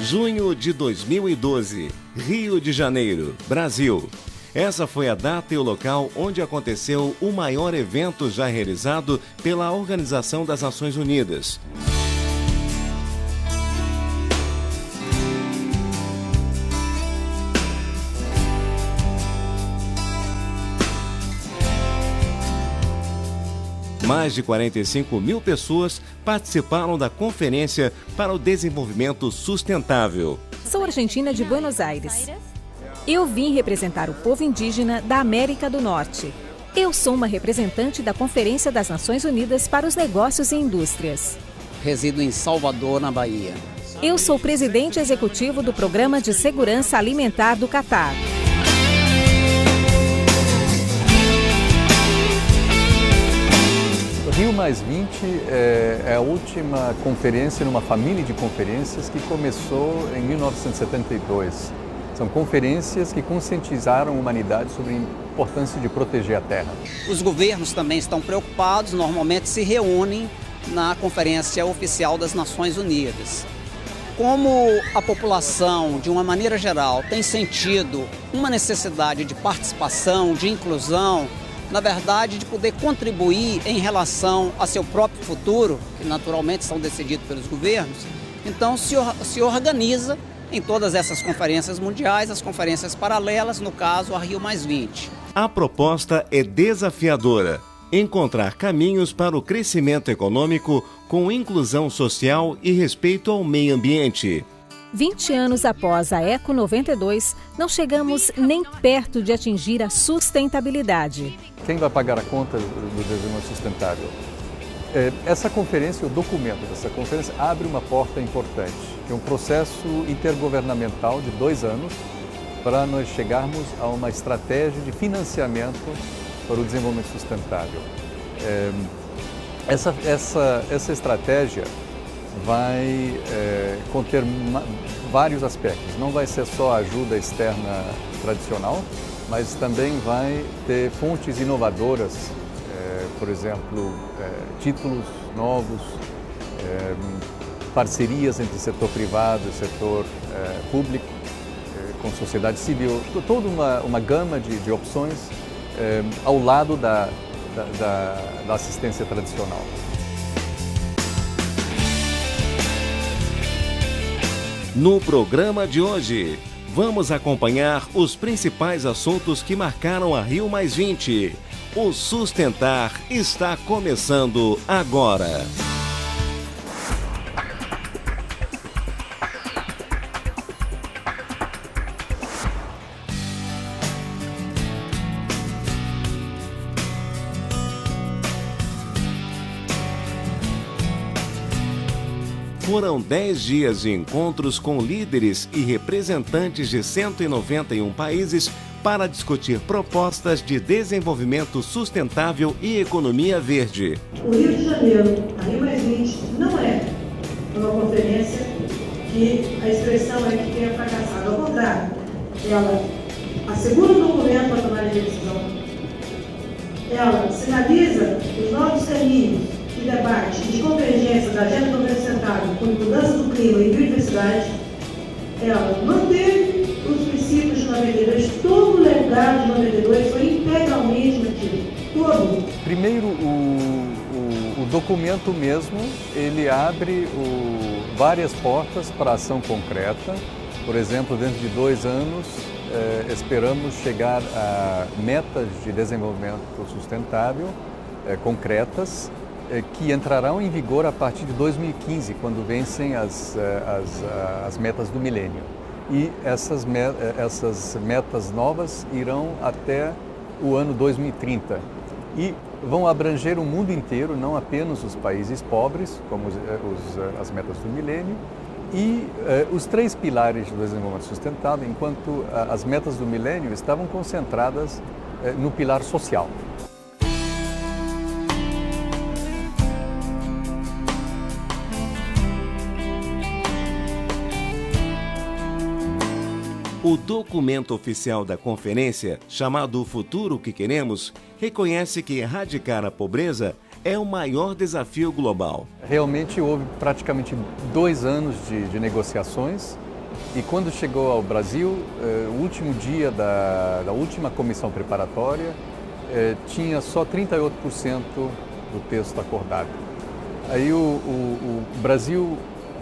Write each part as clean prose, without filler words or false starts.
Junho de 2012, Rio de Janeiro, Brasil. Essa foi a data e o local onde aconteceu o maior evento já realizado pela Organização das Nações Unidas. Mais de 45 mil pessoas participaram da Conferência para o Desenvolvimento Sustentável. Sou argentina de Buenos Aires. Eu vim representar o povo indígena da América do Norte. Eu sou uma representante da Conferência das Nações Unidas para os Negócios e Indústrias. Resido em Salvador, na Bahia. Eu sou presidente executivo do Programa de Segurança Alimentar do Catar. Rio Mais 20 é a última conferência numa família de conferências que começou em 1972. São conferências que conscientizaram a humanidade sobre a importância de proteger a terra. Os governos também estão preocupados, normalmente se reúnem na Conferência Oficial das Nações Unidas. Como a população, de uma maneira geral, tem sentido uma necessidade de participação, de inclusão, na verdade, de poder contribuir em relação a seu próprio futuro, que naturalmente são decididos pelos governos, então se organiza em todas essas conferências mundiais, as conferências paralelas, no caso a Rio Mais 20. A proposta é desafiadora: encontrar caminhos para o crescimento econômico com inclusão social e respeito ao meio ambiente. 20 anos após a Eco 92, não chegamos nem perto de atingir a sustentabilidade. Quem vai pagar a conta do desenvolvimento sustentável? Essa conferência, o documento dessa conferência, abre uma porta importante, que é um processo intergovernamental de 2 anos para nós chegarmos a uma estratégia de financiamento para o desenvolvimento sustentável. Essa estratégia vai conter vários aspectos. Não vai ser só a ajuda externa tradicional, mas também vai ter fontes inovadoras, por exemplo, títulos novos, parcerias entre setor privado e setor público, com sociedade civil, toda uma gama de opções ao lado da assistência tradicional. No programa de hoje, vamos acompanhar os principais assuntos que marcaram a Rio Mais 20. O Sustentar está começando agora. Foram 10 dias de encontros com líderes e representantes de 191 países para discutir propostas de desenvolvimento sustentável e economia verde. O Rio de Janeiro, a Rio Mais 20, não é uma conferência que a expressão é que tenha fracassado. Ao contrário, ela assegura o documento para tomar a decisão, ela sinaliza os novos caminhos de debate e de convergência da Agenda 90 Sustentável com mudança do clima e biodiversidade, ela manteve os princípios de 92, todo o legado de 92 foi integralmente mantido, todo. Primeiro, o documento mesmo, ele abre várias portas para ação concreta. Por exemplo, dentro de 2 anos, esperamos chegar a metas de desenvolvimento sustentável concretas, que entrarão em vigor a partir de 2015, quando vencem as metas do milênio. E essas metas novas irão até o ano 2030 e vão abranger o mundo inteiro, não apenas os países pobres, como as metas do milênio, e os 3 pilares do desenvolvimento sustentável, enquanto as metas do milênio estavam concentradas no pilar social. O documento oficial da conferência, chamado O Futuro que Queremos, reconhece que erradicar a pobreza é o maior desafio global. Realmente houve praticamente 2 anos de negociações E quando chegou ao Brasil, o último dia da última comissão preparatória, tinha só 38% do texto acordado. Aí o Brasil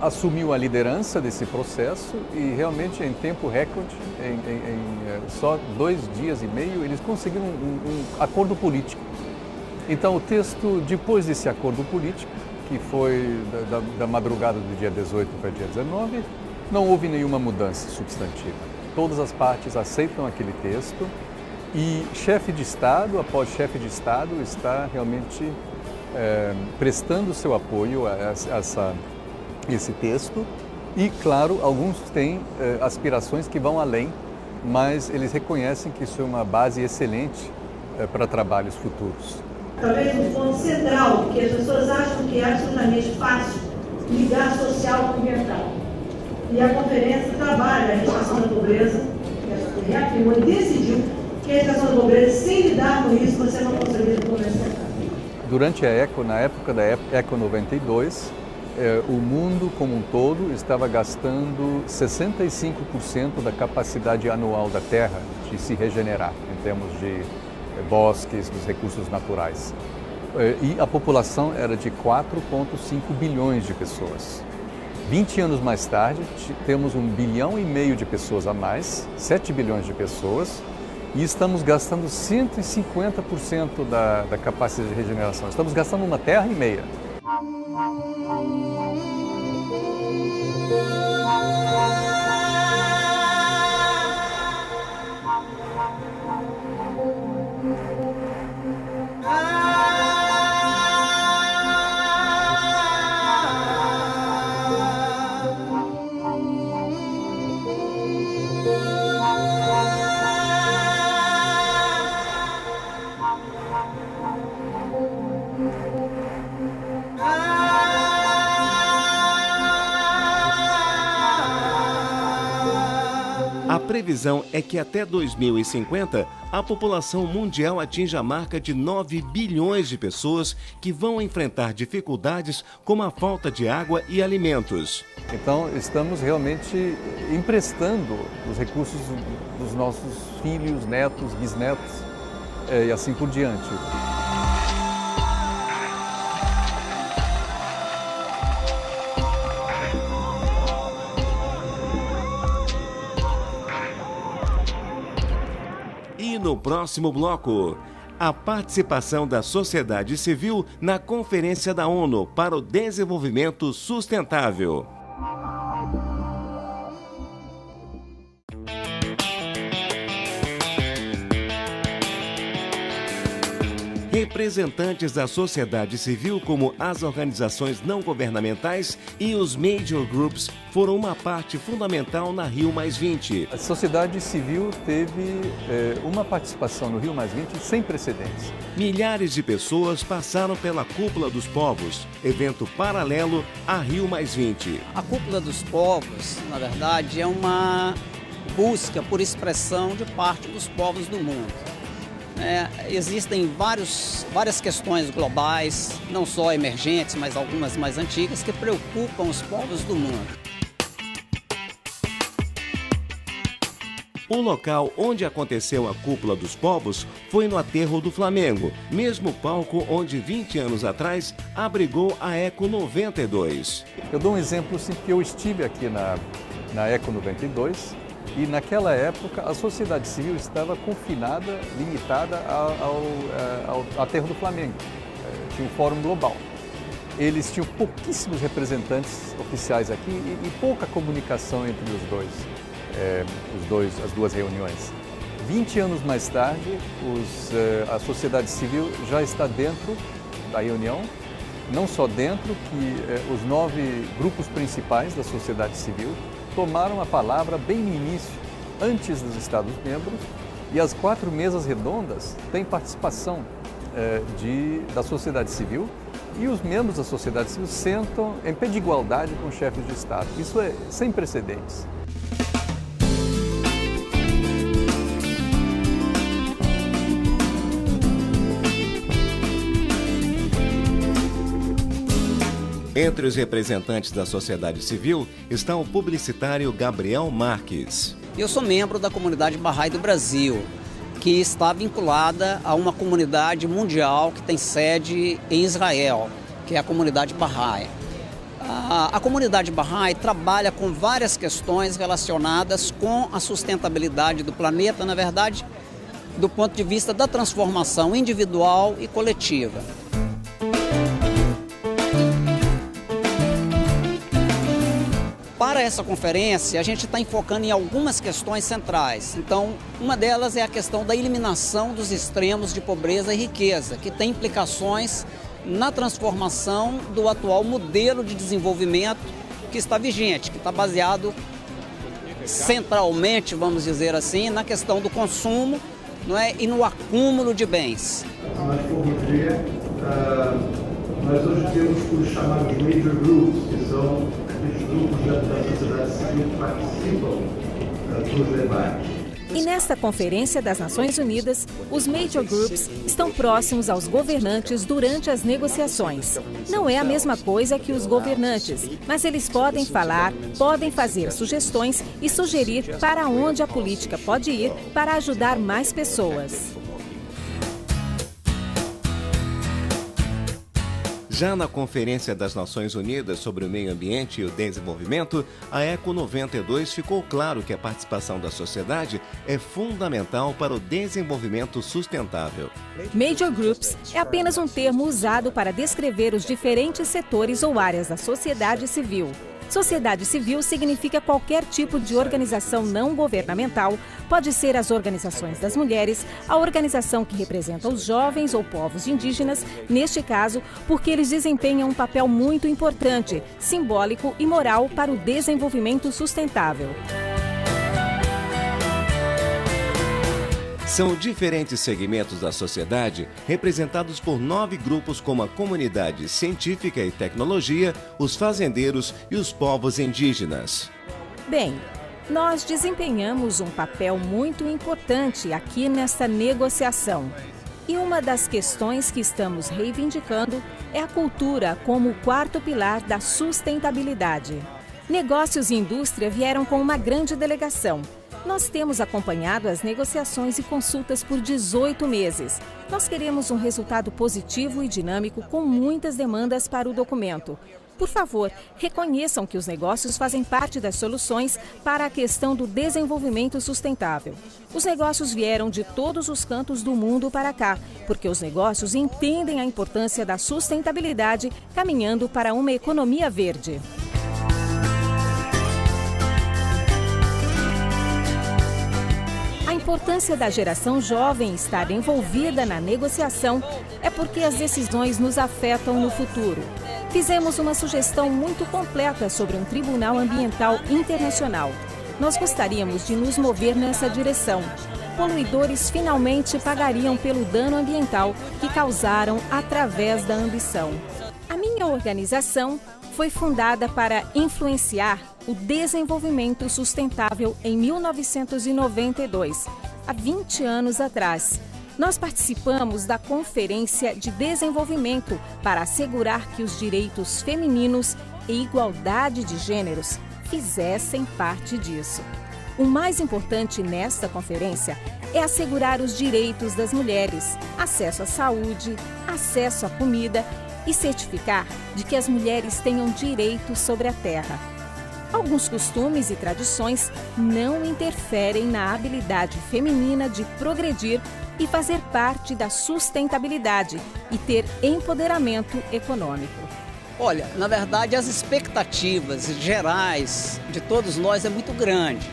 assumiu a liderança desse processo e realmente em tempo recorde, em só 2 dias e meio, eles conseguiram um acordo político. Então o texto, depois desse acordo político, que foi da madrugada do dia 18 para o dia 19, não houve nenhuma mudança substantiva. Todas as partes aceitam aquele texto e chefe de Estado, após chefe de Estado, está realmente prestando seu apoio a esse texto. E, claro, alguns têm aspirações que vão além, mas eles reconhecem que isso é uma base excelente para trabalhos futuros. Talvez um ponto central, porque as pessoas acham que é absolutamente fácil ligar social com ambiental. E a conferência trabalha a erradicação da pobreza, que reafirmou e decidiu que a erradicação da pobreza, sem lidar com isso, você não conseguiria conversar. Durante a ECO, na época da ECO 92, o mundo como um todo estava gastando 65% da capacidade anual da Terra de se regenerar, em termos de bosques, dos recursos naturais. E a população era de 4,5 bilhões de pessoas. 20 anos mais tarde, temos 1,5 bilhão de pessoas a mais, 7 bilhões de pessoas, e estamos gastando 150% da capacidade de regeneração. Estamos gastando uma terra e meia. A previsão é que até 2050 a população mundial atinja a marca de 9 bilhões de pessoas que vão enfrentar dificuldades como a falta de água e alimentos. Então estamos realmente emprestando os recursos dos nossos filhos, netos, bisnetos e assim por diante. E no próximo bloco, a participação da sociedade civil na Conferência da ONU para o Desenvolvimento Sustentável. Representantes da sociedade civil, como as organizações não governamentais e os major groups, foram uma parte fundamental na Rio+20. A sociedade civil teve uma participação no Rio+20 sem precedentes. Milhares de pessoas passaram pela Cúpula dos Povos, evento paralelo a Rio+20. A Cúpula dos Povos, na verdade, é uma busca por expressão de parte dos povos do mundo. Existem várias questões globais, não só emergentes, mas algumas mais antigas, que preocupam os povos do mundo. O local onde aconteceu a Cúpula dos Povos foi no Aterro do Flamengo, mesmo palco onde 20 anos atrás abrigou a ECO 92. Eu dou um exemplo sim, que eu estive aqui na ECO 92 e naquela época a sociedade civil estava confinada, limitada ao Aterro do Flamengo. Tinha um fórum global. Eles tinham pouquíssimos representantes oficiais aqui e pouca comunicação entre as duas reuniões. 20 anos mais tarde, a sociedade civil já está dentro da reunião, não só dentro, que os 9 grupos principais da sociedade civil tomaram a palavra bem no início, antes dos Estados-membros, e as 4 mesas redondas têm participação da sociedade civil, e os membros da sociedade civil sentam em pé de igualdade com os chefes de Estado. Isso é sem precedentes. Entre os representantes da sociedade civil está o publicitário Gabriel Marques. Eu sou membro da comunidade Bahá'í do Brasil, que está vinculada a uma comunidade mundial que tem sede em Israel, que é a comunidade Bahá'í. A comunidade Bahá'í trabalha com várias questões relacionadas com a sustentabilidade do planeta, na verdade, do ponto de vista da transformação individual e coletiva. Para essa conferência, a gente está enfocando em algumas questões centrais. Então, uma delas é a questão da eliminação dos extremos de pobreza e riqueza, que tem implicações na transformação do atual modelo de desenvolvimento que está vigente, que está baseado centralmente, vamos dizer assim, na questão do consumo, não é? E no acúmulo de bens. Nós formos ver, nós hoje temos os chamados major groups, que são os grupos da sociedade civil que participam dos debates. E nesta Conferência das Nações Unidas, os Major Groups estão próximos aos governantes durante as negociações. Não é a mesma coisa que os governantes, mas eles podem falar, podem fazer sugestões e sugerir para onde a política pode ir para ajudar mais pessoas. Já na Conferência das Nações Unidas sobre o Meio Ambiente e o Desenvolvimento, a Eco 92 ficou claro que a participação da sociedade é fundamental para o desenvolvimento sustentável. Major Groups é apenas um termo usado para descrever os diferentes setores ou áreas da sociedade civil. Sociedade civil significa qualquer tipo de organização não governamental, pode ser as organizações das mulheres, a organização que representa os jovens ou povos indígenas, neste caso, porque eles desempenham um papel muito importante, simbólico e moral para o desenvolvimento sustentável. São diferentes segmentos da sociedade, representados por 9 grupos como a comunidade científica e tecnologia, os fazendeiros e os povos indígenas. Bem, nós desempenhamos um papel muito importante aqui nesta negociação. E uma das questões que estamos reivindicando é a cultura como o quarto pilar da sustentabilidade. Negócios e indústria vieram com uma grande delegação. Nós temos acompanhado as negociações e consultas por 18 meses. Nós queremos um resultado positivo e dinâmico com muitas demandas para o documento. Por favor, reconheçam que os negócios fazem parte das soluções para a questão do desenvolvimento sustentável. Os negócios vieram de todos os cantos do mundo para cá, porque os negócios entendem a importância da sustentabilidade, caminhando para uma economia verde. A importância da geração jovem estar envolvida na negociação é porque as decisões nos afetam no futuro. Fizemos uma sugestão muito completa sobre um Tribunal Ambiental Internacional. Nós gostaríamos de nos mover nessa direção. Poluidores finalmente pagariam pelo dano ambiental que causaram através da ambição. A minha organização foi fundada para influenciar o desenvolvimento sustentável em 1992, há 20 anos atrás. Nós participamos da Conferência de Desenvolvimento para assegurar que os direitos femininos e igualdade de gêneros fizessem parte disso. O mais importante nesta conferência é assegurar os direitos das mulheres, acesso à saúde, acesso à comida e certificar de que as mulheres tenham direitos sobre a terra. Alguns costumes e tradições não interferem na habilidade feminina de progredir e fazer parte da sustentabilidade e ter empoderamento econômico. Olha, na verdade, as expectativas gerais de todos nós é muito grande.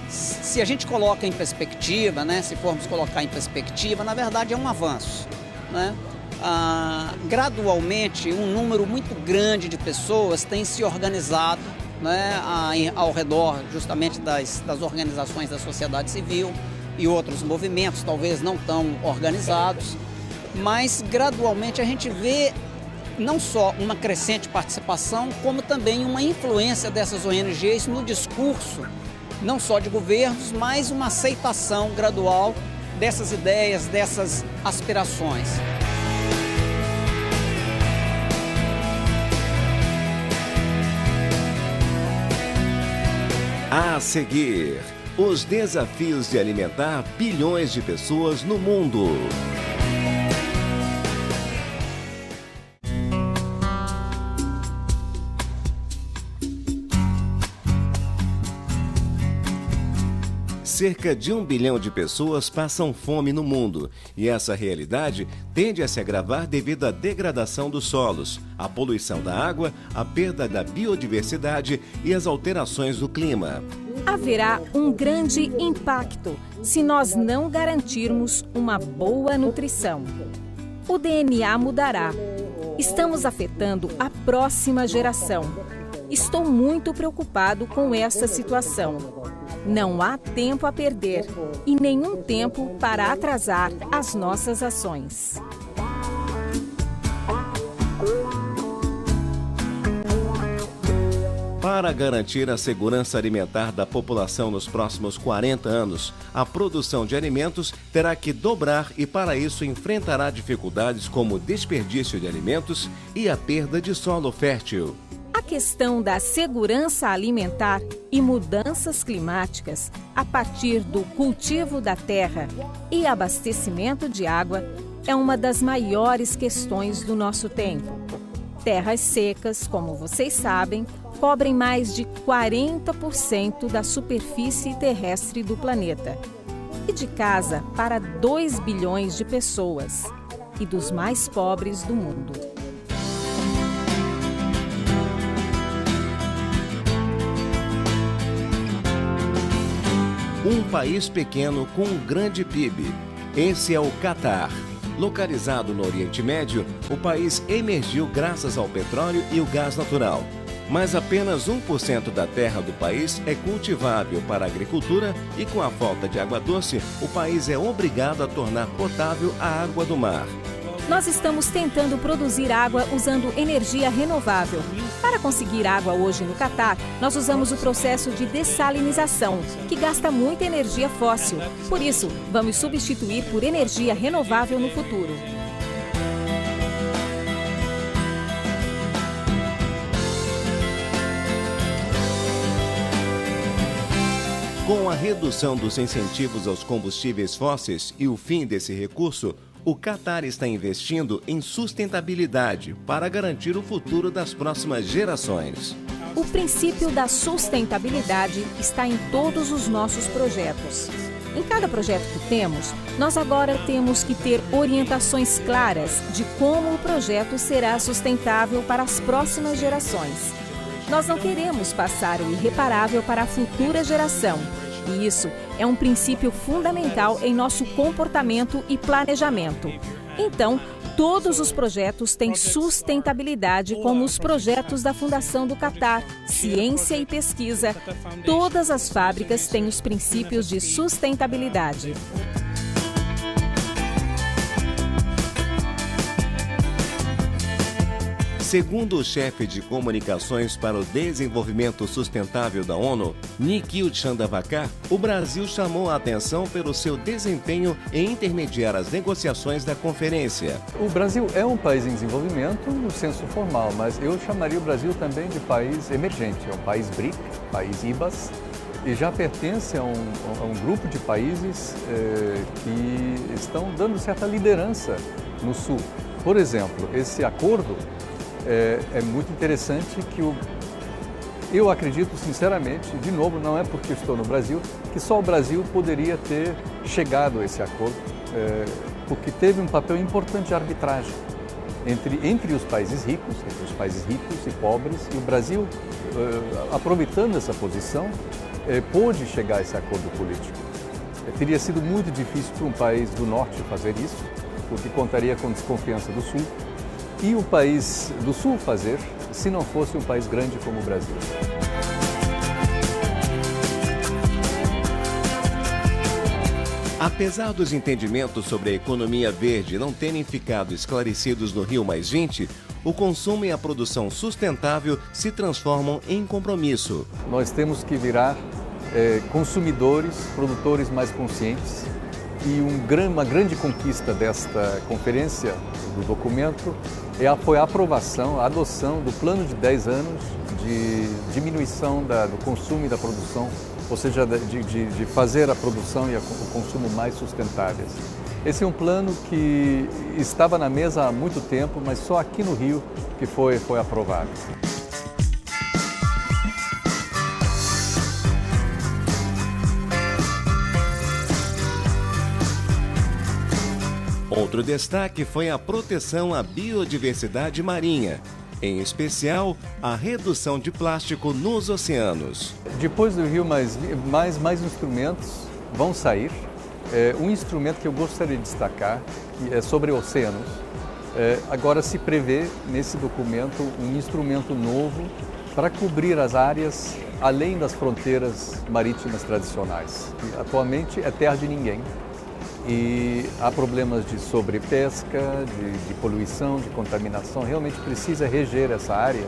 Se a gente coloca em perspectiva, né, se formos colocar em perspectiva, na verdade é um avanço, né? Gradualmente, um número muito grande de pessoas tem se organizado, né, ao redor justamente das organizações da sociedade civil e outros movimentos, talvez não tão organizados, mas gradualmente a gente vê não só uma crescente participação, como também uma influência dessas ONGs no discurso, não só de governos, mas uma aceitação gradual dessas ideias, dessas aspirações. A seguir, os desafios de alimentar bilhões de pessoas no mundo. Cerca de 1 bilhão de pessoas passam fome no mundo e essa realidade tende a se agravar devido à degradação dos solos, à poluição da água, à perda da biodiversidade e às alterações do clima. Haverá um grande impacto se nós não garantirmos uma boa nutrição. O DNA mudará. Estamos afetando a próxima geração. Estou muito preocupado com essa situação. Não há tempo a perder e nenhum tempo para atrasar as nossas ações. Para garantir a segurança alimentar da população nos próximos 40 anos, a produção de alimentos terá que dobrar e, para isso, enfrentará dificuldades como desperdício de alimentos e a perda de solo fértil. A questão da segurança alimentar e mudanças climáticas a partir do cultivo da terra e abastecimento de água é uma das maiores questões do nosso tempo. Terras secas, como vocês sabem, cobrem mais de 40% da superfície terrestre do planeta e de casa para 2 bilhões de pessoas e dos mais pobres do mundo. Um país pequeno com um grande PIB. Esse é o Catar. Localizado no Oriente Médio, o país emergiu graças ao petróleo e o gás natural. Mas apenas 1% da terra do país é cultivável para a agricultura e com a falta de água doce, o país é obrigado a tornar potável a água do mar. Nós estamos tentando produzir água usando energia renovável. Para conseguir água hoje no Catar, nós usamos o processo de dessalinização, que gasta muita energia fóssil. Por isso, vamos substituir por energia renovável no futuro. Com a redução dos incentivos aos combustíveis fósseis e o fim desse recurso, o Catar está investindo em sustentabilidade para garantir o futuro das próximas gerações. O princípio da sustentabilidade está em todos os nossos projetos. Em cada projeto que temos, nós agora temos que ter orientações claras de como o projeto será sustentável para as próximas gerações. Nós não queremos passar o irreparável para a futura geração. E isso é um princípio fundamental em nosso comportamento e planejamento. Então, todos os projetos têm sustentabilidade, como os projetos da Fundação do Catar, ciência e pesquisa. Todas as fábricas têm os princípios de sustentabilidade. Segundo o chefe de comunicações para o desenvolvimento sustentável da ONU, Nikhil Chandavakar, o Brasil chamou a atenção pelo seu desempenho em intermediar as negociações da conferência. O Brasil é um país em desenvolvimento no senso formal, mas eu chamaria o Brasil também de país emergente. É um país BRIC, país IBAS, e já pertence a um grupo de países que estão dando certa liderança no Sul. Por exemplo, esse acordo é muito interessante que eu acredito sinceramente, de novo, não é porque estou no Brasil, que só o Brasil poderia ter chegado a esse acordo, porque teve um papel importante de arbitragem entre os países ricos e pobres, e o Brasil, aproveitando essa posição, pôde chegar a esse acordo político. Teria sido muito difícil para um país do Norte fazer isso, porque contaria com desconfiança do Sul, e o país do Sul fazer, se não fosse um país grande como o Brasil. Apesar dos entendimentos sobre a economia verde não terem ficado esclarecidos no Rio+20, o consumo e a produção sustentável se transformam em compromisso. Nós temos que virar consumidores, produtores mais conscientes E uma grande conquista desta conferência, do documento, foi a aprovação, a adoção do plano de 10 anos de diminuição do consumo e da produção, ou seja, de fazer a produção e o consumo mais sustentáveis. Esse é um plano que estava na mesa há muito tempo, mas só aqui no Rio que foi aprovado. Outro destaque foi a proteção à biodiversidade marinha, em especial a redução de plástico nos oceanos. Depois do Rio, mais instrumentos vão sair. Um instrumento que eu gostaria de destacar é sobre oceanos. Agora se prevê nesse documento um instrumento novo para cobrir as áreas além das fronteiras marítimas tradicionais. Atualmente é terra de ninguém. E há problemas de sobrepesca, de poluição, de contaminação. Realmente precisa reger essa área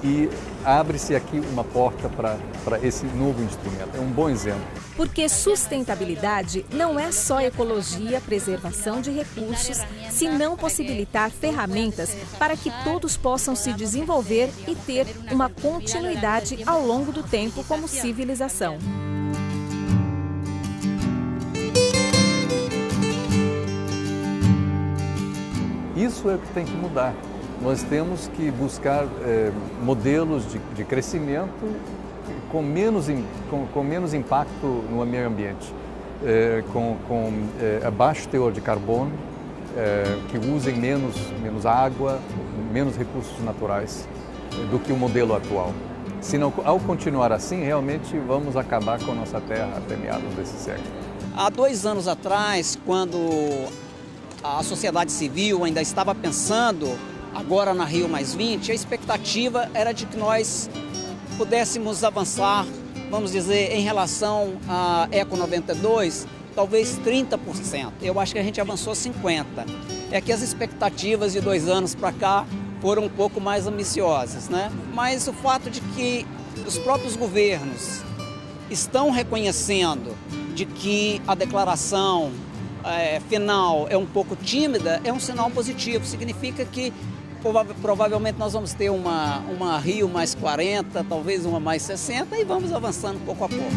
e abre-se aqui uma porta para esse novo instrumento. É um bom exemplo. Porque sustentabilidade não é só ecologia, preservação de recursos, se não possibilitar ferramentas para que todos possam se desenvolver e ter uma continuidade ao longo do tempo como civilização. Isso é o que tem que mudar. Nós temos que buscar modelos de crescimento com menos impacto no meio ambiente, com baixo teor de carbono, que usem menos água, menos recursos naturais do que o modelo atual. Senão, ao continuar assim, realmente vamos acabar com a nossa terra até meados desse século. Há 2 anos atrás, quando a sociedade civil ainda estava pensando agora na Rio+20, a expectativa era de que nós pudéssemos avançar, vamos dizer, em relação à Eco 92, talvez 30%. Eu acho que a gente avançou 50%. É que as expectativas de 2 anos para cá foram um pouco mais ambiciosas, né? Mas o fato de que os próprios governos estão reconhecendo de que a declaração final é um pouco tímida, é um sinal positivo. Significa que provavelmente nós vamos ter uma Rio+40, talvez uma +60 e vamos avançando pouco a pouco.